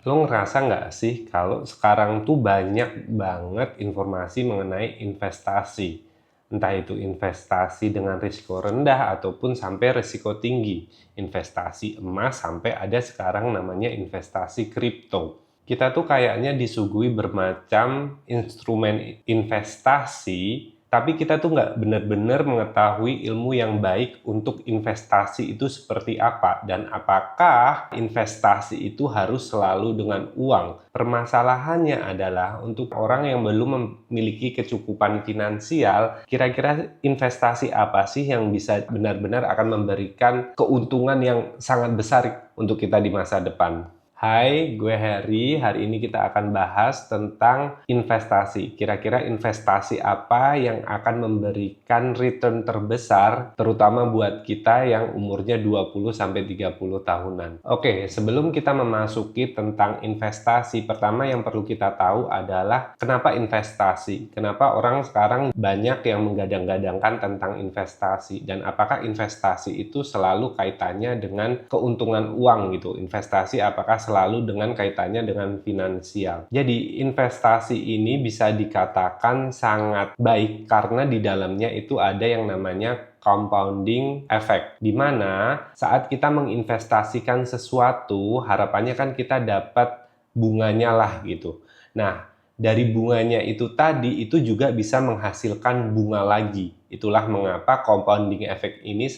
Lo ngerasa nggak sih kalau sekarang tuh banyak banget informasi mengenai investasi? Entah itu investasi dengan risiko rendah ataupun sampai risiko tinggi. Investasi emas sampai ada sekarang namanya investasi kripto. Kita tuh kayaknya disuguhi bermacam instrumen investasi, tapi kita tuh nggak benar-benar mengetahui ilmu yang baik untuk investasi itu seperti apa, dan apakah investasi itu harus selalu dengan uang. Permasalahannya adalah untuk orang yang belum memiliki kecukupan finansial, kira-kira investasi apa sih yang bisa benar-benar akan memberikan keuntungan yang sangat besar untuk kita di masa depan? Hai, gue Harry. Hari ini kita akan bahas tentang investasi. Kira-kira investasi apa yang akan memberikan return terbesar, terutama buat kita yang umurnya 20-30 tahunan. Oke, sebelum kita memasuki tentang investasi, pertama yang perlu kita tahu adalah kenapa investasi? Kenapa orang sekarang banyak yang menggadang-gadangkan tentang investasi? Dan apakah investasi itu selalu kaitannya dengan keuntungan uang gitu? Investasi apakah selalu dengan kaitannya dengan finansial? Jadi investasi ini bisa dikatakan sangat baik karena di dalamnya itu ada yang namanya compounding effect, di mana saat kita menginvestasikan sesuatu, harapannya kan kita dapat bunganya lah gitu. Nah, dari bunganya itu tadi, itu juga bisa menghasilkan bunga lagi. Itulah mengapa compounding effect ini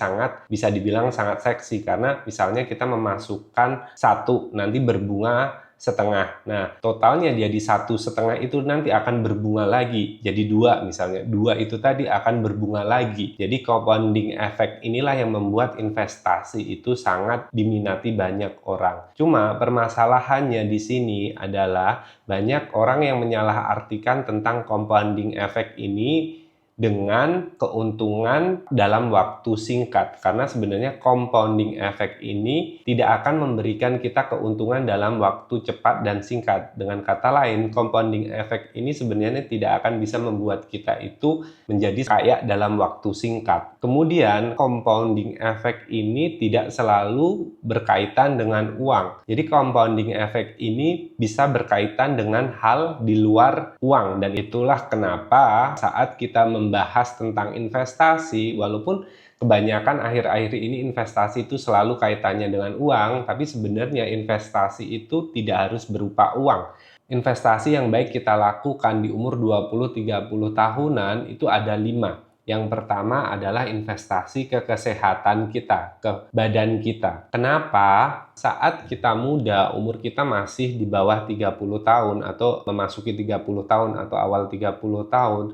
bisa dibilang sangat seksi, karena misalnya kita memasukkan satu, nanti berbunga setengah. Nah, totalnya jadi 1,5 itu nanti akan berbunga lagi. Jadi 2 misalnya. 2 itu tadi akan berbunga lagi. Jadi compounding effect inilah yang membuat investasi itu sangat diminati banyak orang. Cuma permasalahannya di sini adalah banyak orang yang menyalahartikan tentang compounding effect ini dengan keuntungan dalam waktu singkat, karena sebenarnya compounding effect ini tidak akan memberikan kita keuntungan dalam waktu cepat dan singkat. Dengan kata lain, compounding effect ini sebenarnya tidak akan bisa membuat kita itu menjadi kaya dalam waktu singkat. Kemudian compounding effect ini tidak selalu berkaitan dengan uang. Jadi compounding effect ini bisa berkaitan dengan hal di luar uang, dan itulah kenapa saat kita membahas tentang investasi, walaupun kebanyakan akhir-akhir ini investasi itu selalu kaitannya dengan uang, tapi sebenarnya investasi itu tidak harus berupa uang. Investasi yang baik kita lakukan di umur 20-30 tahunan itu ada 5. Yang pertama adalah investasi ke kesehatan kita, ke badan kita. Kenapa? Saat kita muda, umur kita masih di bawah 30 tahun atau memasuki 30 tahun atau awal 30 tahun,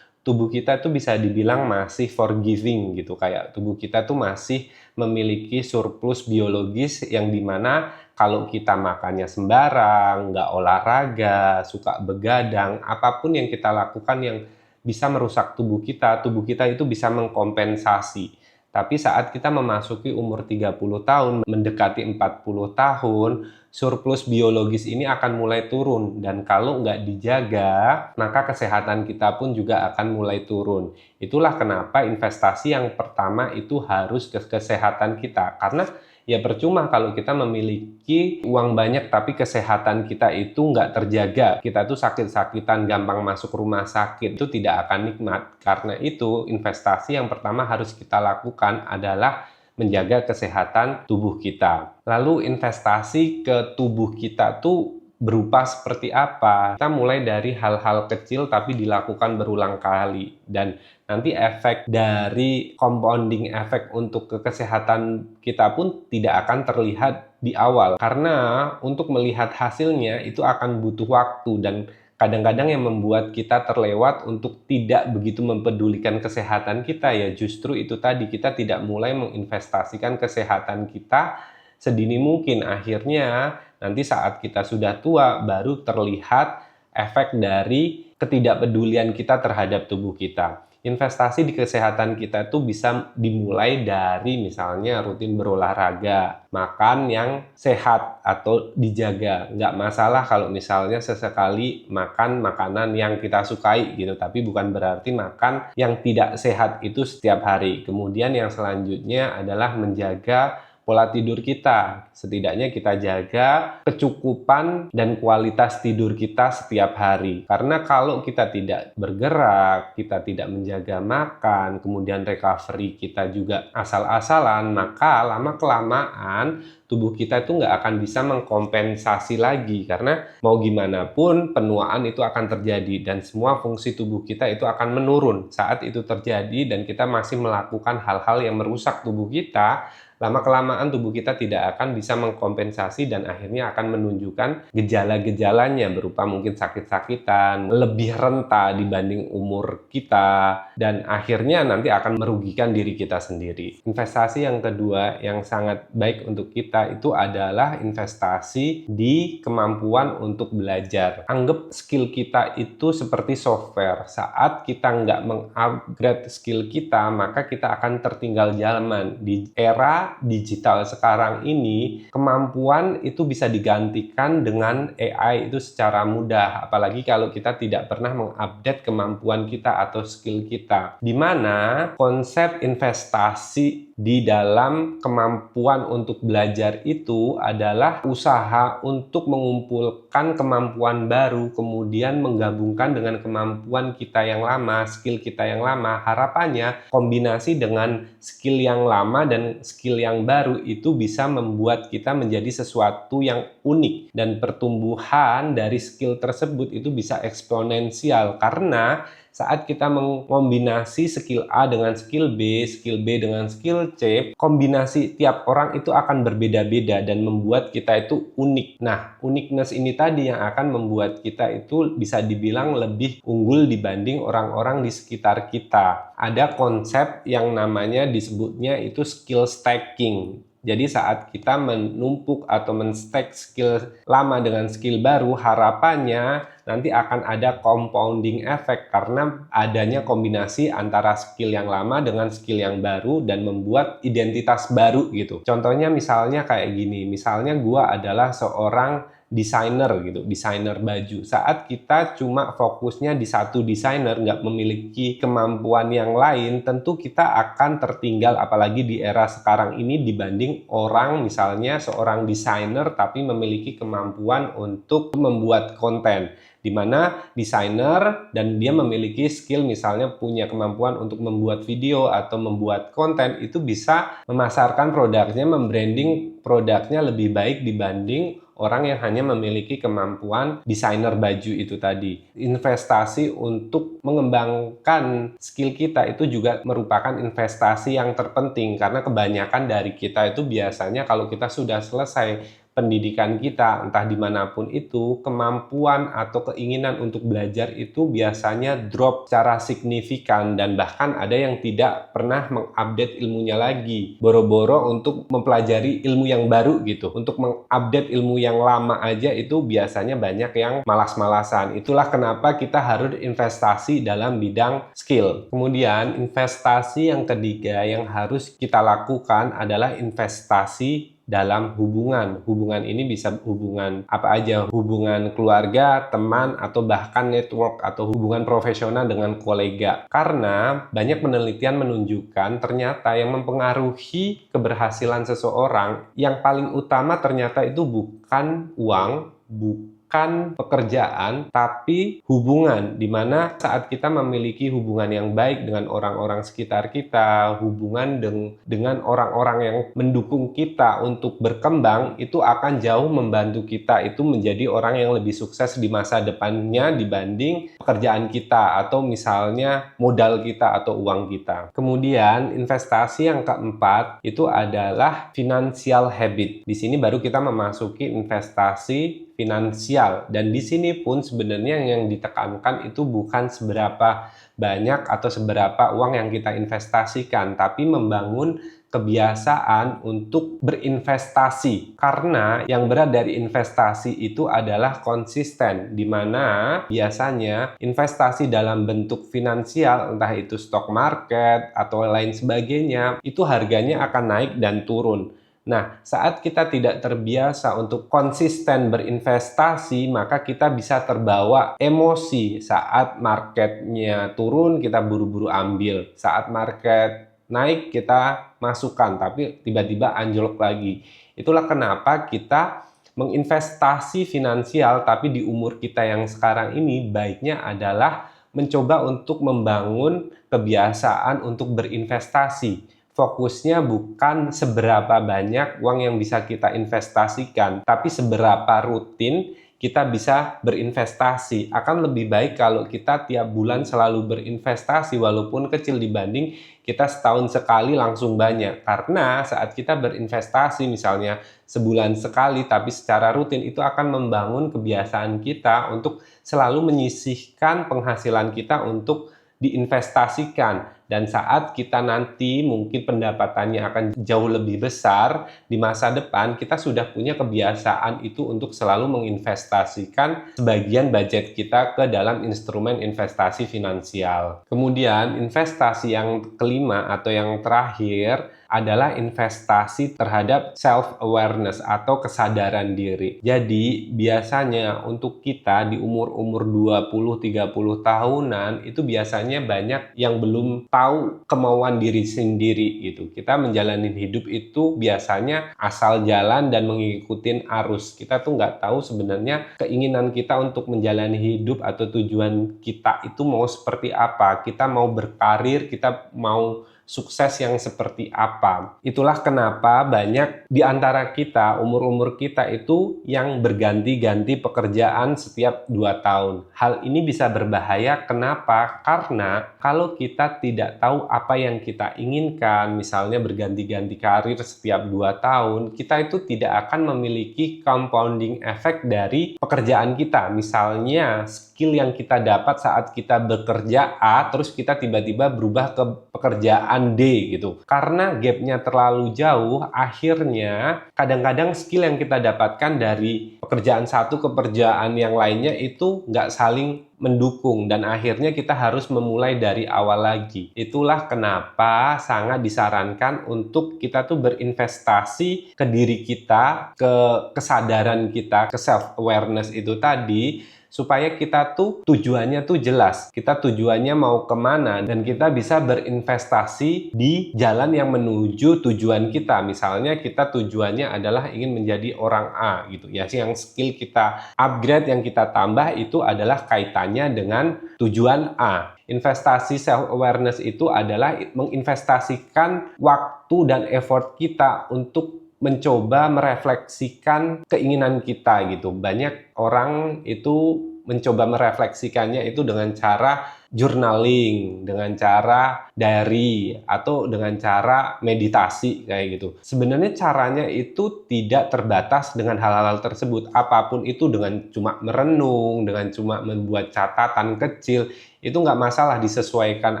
tubuh kita itu bisa dibilang masih forgiving gitu, kayak tubuh kita tuh masih memiliki surplus biologis yang dimana kalau kita makannya sembarang, nggak olahraga, suka begadang, apapun yang kita lakukan yang bisa merusak tubuh kita itu bisa mengkompensasi. Tapi saat kita memasuki umur 30 tahun, mendekati 40 tahun, surplus biologis ini akan mulai turun. Dan kalau nggak dijaga, maka kesehatan kita pun juga akan mulai turun. Itulah kenapa investasi yang pertama itu harus ke kesehatan kita. Karena ya percuma kalau kita memiliki uang banyak tapi kesehatan kita itu nggak terjaga. Kita tuh sakit-sakitan, gampang masuk rumah sakit, itu tidak akan nikmat. Karena itu investasi yang pertama harus kita lakukan adalah menjaga kesehatan tubuh kita. Lalu investasi ke tubuh kita tuh berupa seperti apa? Kita mulai dari hal-hal kecil tapi dilakukan berulang kali, dan nanti efek dari compounding effect untuk kesehatan kita pun tidak akan terlihat di awal, karena untuk melihat hasilnya itu akan butuh waktu, dan kadang-kadang yang membuat kita terlewat untuk tidak begitu mempedulikan kesehatan kita ya justru itu tadi, kita tidak mulai menginvestasikan kesehatan kita sedini mungkin. Akhirnya nanti saat kita sudah tua baru terlihat efek dari ketidakpedulian kita terhadap tubuh kita. Investasi di kesehatan kita tuh bisa dimulai dari misalnya rutin berolahraga, makan yang sehat atau dijaga. Nggak masalah kalau misalnya sesekali makan makanan yang kita sukai gitu, tapi bukan berarti makan yang tidak sehat itu setiap hari. Kemudian yang selanjutnya adalah menjaga pola tidur kita. Setidaknya kita jaga kecukupan dan kualitas tidur kita setiap hari. Karena kalau kita tidak bergerak, kita tidak menjaga makan, kemudian recovery kita juga asal-asalan, maka lama-kelamaan tubuh kita itu nggak akan bisa mengkompensasi lagi. Karena mau gimana pun penuaan itu akan terjadi dan semua fungsi tubuh kita itu akan menurun saat itu terjadi dan kita masih melakukan hal-hal yang merusak tubuh kita. Lama-kelamaan tubuh kita tidak akan bisa mengkompensasi dan akhirnya akan menunjukkan gejala-gejalanya berupa mungkin sakit-sakitan, lebih renta dibanding umur kita, dan akhirnya nanti akan merugikan diri kita sendiri. Investasi yang kedua yang sangat baik untuk kita itu adalah investasi di kemampuan untuk belajar. Anggap skill kita itu seperti software. Saat kita nggak mengupgrade skill kita, maka kita akan tertinggal zaman. Di era digital sekarang ini, kemampuan itu bisa digantikan dengan AI itu secara mudah, apalagi kalau kita tidak pernah mengupdate kemampuan kita atau skill kita. Di mana konsep investasi di dalam kemampuan untuk belajar itu adalah usaha untuk mengumpulkan kemampuan baru, kemudian menggabungkan dengan kemampuan kita yang lama, skill kita yang lama. Harapannya kombinasi dengan skill yang lama dan skill yang baru itu bisa membuat kita menjadi sesuatu yang unik, dan pertumbuhan dari skill tersebut itu bisa eksponensial karena saat kita mengombinasi skill A dengan skill B dengan skill C, kombinasi tiap orang itu akan berbeda-beda dan membuat kita itu unik. Nah, uniqueness ini tadi yang akan membuat kita itu bisa dibilang lebih unggul dibanding orang-orang di sekitar kita. Ada konsep yang namanya disebutnya itu skill stacking. Jadi saat kita menumpuk atau men-stack skill lama dengan skill baru, harapannya nanti akan ada compounding effect karena adanya kombinasi antara skill yang lama dengan skill yang baru dan membuat identitas baru gitu. Contohnya misalnya kayak gini, misalnya gua adalah seorang desainer gitu, desainer baju. Saat kita cuma fokusnya di satu desainer, nggak memiliki kemampuan yang lain, tentu kita akan tertinggal apalagi di era sekarang ini dibanding orang misalnya seorang desainer tapi memiliki kemampuan untuk membuat konten, di mana desainer dan dia memiliki skill misalnya punya kemampuan untuk membuat video atau membuat konten, itu bisa memasarkan produknya, membranding produknya lebih baik dibanding orang yang hanya memiliki kemampuan desainer baju itu tadi. Investasi untuk mengembangkan skill kita itu juga merupakan investasi yang terpenting karena kebanyakan dari kita itu biasanya kalau kita sudah selesai pendidikan kita, entah dimanapun itu, kemampuan atau keinginan untuk belajar itu biasanya drop secara signifikan dan bahkan ada yang tidak pernah mengupdate ilmunya lagi. Boro-boro untuk mempelajari ilmu yang baru gitu. Untuk mengupdate ilmu yang lama aja itu biasanya banyak yang malas-malasan. Itulah kenapa kita harus investasi dalam bidang skill. Kemudian investasi yang ketiga yang harus kita lakukan adalah investasi dalam hubungan. Hubungan ini bisa hubungan apa aja, hubungan keluarga, teman, atau bahkan network atau hubungan profesional dengan kolega. Karena banyak penelitian menunjukkan ternyata yang mempengaruhi keberhasilan seseorang yang paling utama ternyata itu bukan uang, bukan pekerjaan, tapi hubungan, dimana saat kita memiliki hubungan yang baik dengan orang-orang sekitar kita, hubungan dengan orang-orang yang mendukung kita untuk berkembang, itu akan jauh membantu kita itu menjadi orang yang lebih sukses di masa depannya dibanding pekerjaan kita atau misalnya modal kita atau uang kita. Kemudian investasi yang keempat itu adalah financial habit. Di sini baru kita memasuki investasi finansial, dan di sini pun sebenarnya yang ditekankan itu bukan seberapa banyak atau seberapa uang yang kita investasikan, tapi membangun kebiasaan untuk berinvestasi, karena yang berat dari investasi itu adalah konsisten, di mana biasanya investasi dalam bentuk finansial, entah itu stock market atau lain sebagainya, itu harganya akan naik dan turun. Nah, saat kita tidak terbiasa untuk konsisten berinvestasi, maka kita bisa terbawa emosi. Saat marketnya turun, kita buru-buru ambil. Saat market naik kita masukkan, tapi tiba-tiba anjlok lagi. Itulah kenapa kita menginvestasi finansial, tapi di umur kita yang sekarang ini baiknya adalah mencoba untuk membangun kebiasaan untuk berinvestasi. Fokusnya bukan seberapa banyak uang yang bisa kita investasikan, tapi seberapa rutin kita bisa berinvestasi. Akan lebih baik kalau kita tiap bulan selalu berinvestasi walaupun kecil dibanding kita setahun sekali langsung banyak. Karena saat kita berinvestasi misalnya sebulan sekali tapi secara rutin, itu akan membangun kebiasaan kita untuk selalu menyisihkan penghasilan kita untuk diinvestasikan. Dan saat kita nanti mungkin pendapatannya akan jauh lebih besar di masa depan, kita sudah punya kebiasaan itu untuk selalu menginvestasikan sebagian budget kita ke dalam instrumen investasi finansial. Kemudian investasi yang kelima atau yang terakhir adalah investasi terhadap self-awareness atau kesadaran diri. Jadi biasanya untuk kita di umur-umur 20-30 tahunan itu biasanya banyak yang belum tahu kemauan diri sendiri gitu. Kita menjalani hidup itu biasanya asal jalan dan mengikuti arus. Kita tuh nggak tahu sebenarnya keinginan kita untuk menjalani hidup atau tujuan kita itu mau seperti apa. Kita mau berkarir, kita mau sukses yang seperti apa. Itulah kenapa banyak di antara kita, umur-umur kita itu yang berganti-ganti pekerjaan setiap 2 tahun. Hal ini bisa berbahaya. Kenapa? Karena kalau kita tidak tahu apa yang kita inginkan, misalnya berganti-ganti karir setiap 2 tahun, kita itu tidak akan memiliki compounding effect dari pekerjaan kita. Misalnya skill yang kita dapat saat kita bekerja A, terus kita tiba-tiba berubah ke pekerjaan D gitu. Karena gapnya terlalu jauh, akhirnya kadang-kadang skill yang kita dapatkan dari pekerjaan satu ke pekerjaan yang lainnya itu nggak saling mendukung dan akhirnya kita harus memulai dari awal lagi. Itulah kenapa sangat disarankan untuk kita tuh berinvestasi ke diri kita, ke kesadaran kita, ke self-awareness itu tadi, supaya kita tuh tujuannya tuh jelas. Kita tujuannya mau kemana dan kita bisa berinvestasi di jalan yang menuju tujuan kita. Misalnya kita tujuannya adalah ingin menjadi orang A gitu ya. Yang skill kita upgrade, yang kita tambah itu adalah kaitannya dengan tujuan A. Investasi self-awareness itu adalah menginvestasikan waktu dan effort kita untuk mencoba merefleksikan keinginan kita gitu. Banyak orang itu mencoba merefleksikannya itu dengan cara journaling, dengan cara diary, atau dengan cara meditasi kayak gitu. Sebenarnya caranya itu tidak terbatas dengan hal-hal tersebut. Apapun itu, dengan cuma merenung, dengan cuma membuat catatan kecil, itu nggak masalah, disesuaikan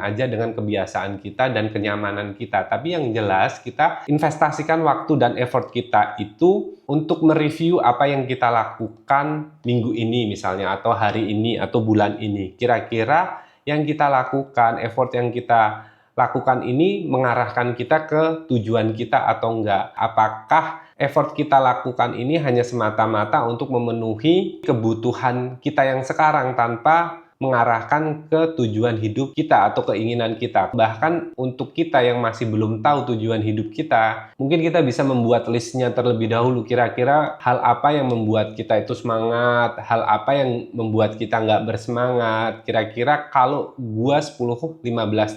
aja dengan kebiasaan kita dan kenyamanan kita. Tapi yang jelas kita investasikan waktu dan effort kita itu untuk mereview apa yang kita lakukan minggu ini misalnya, atau hari ini, atau bulan ini. Kira-kira yang kita lakukan, effort yang kita lakukan ini mengarahkan kita ke tujuan kita atau enggak? Apakah effort kita lakukan ini hanya semata-mata untuk memenuhi kebutuhan kita yang sekarang tanpa mengarahkan ke tujuan hidup kita atau keinginan kita? Bahkan untuk kita yang masih belum tahu tujuan hidup kita, mungkin kita bisa membuat listnya terlebih dahulu. Kira-kira hal apa yang membuat kita itu semangat, hal apa yang membuat kita nggak bersemangat. Kira-kira kalau gua 10-15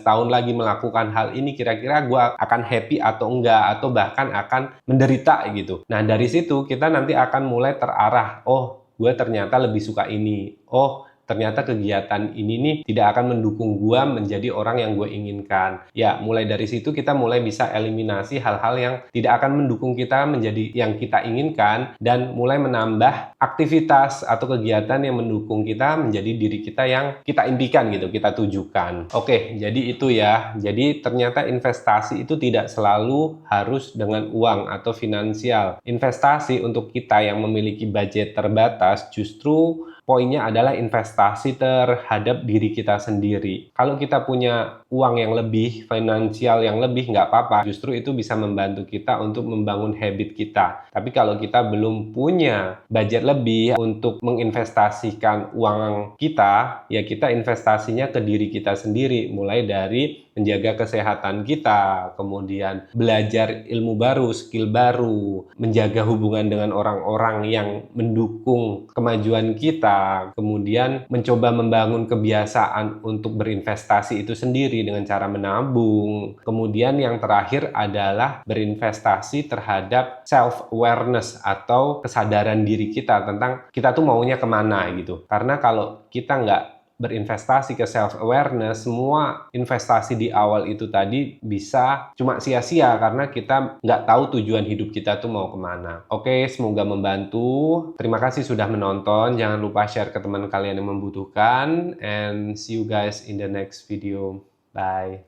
tahun lagi melakukan hal ini, kira-kira gua akan happy atau enggak, atau bahkan akan menderita gitu. Nah, dari situ kita nanti akan mulai terarah. Oh, gue ternyata lebih suka ini. Oh, ternyata kegiatan ini nih tidak akan mendukung gua menjadi orang yang gue inginkan. Ya, mulai dari situ kita mulai bisa eliminasi hal-hal yang tidak akan mendukung kita menjadi yang kita inginkan, dan mulai menambah aktivitas atau kegiatan yang mendukung kita menjadi diri kita yang kita impikan gitu, kita tujukan. Oke, jadi itu ya. Jadi ternyata investasi itu tidak selalu harus dengan uang atau finansial. Investasi untuk kita yang memiliki budget terbatas justru poinnya adalah investasi terhadap diri kita sendiri. Kalau kita punya uang yang lebih, finansial yang lebih, nggak apa-apa. Justru itu bisa membantu kita untuk membangun habit kita. Tapi kalau kita belum punya budget lebih untuk menginvestasikan uang kita, ya kita investasinya ke diri kita sendiri. Mulai dari menjaga kesehatan kita, kemudian belajar ilmu baru, skill baru, menjaga hubungan dengan orang-orang yang mendukung kemajuan kita, kemudian mencoba membangun kebiasaan untuk berinvestasi itu sendiri dengan cara menabung. Kemudian yang terakhir adalah berinvestasi terhadap self-awareness atau kesadaran diri kita tentang kita tuh maunya kemana gitu. Karena kalau kita nggak berinvestasi ke self-awareness, semua investasi di awal itu tadi bisa cuma sia-sia karena kita nggak tahu tujuan hidup kita tuh mau kemana. Oke, semoga membantu. Terima kasih sudah menonton. Jangan lupa share ke teman kalian yang membutuhkan. And see you guys in the next video. Bye.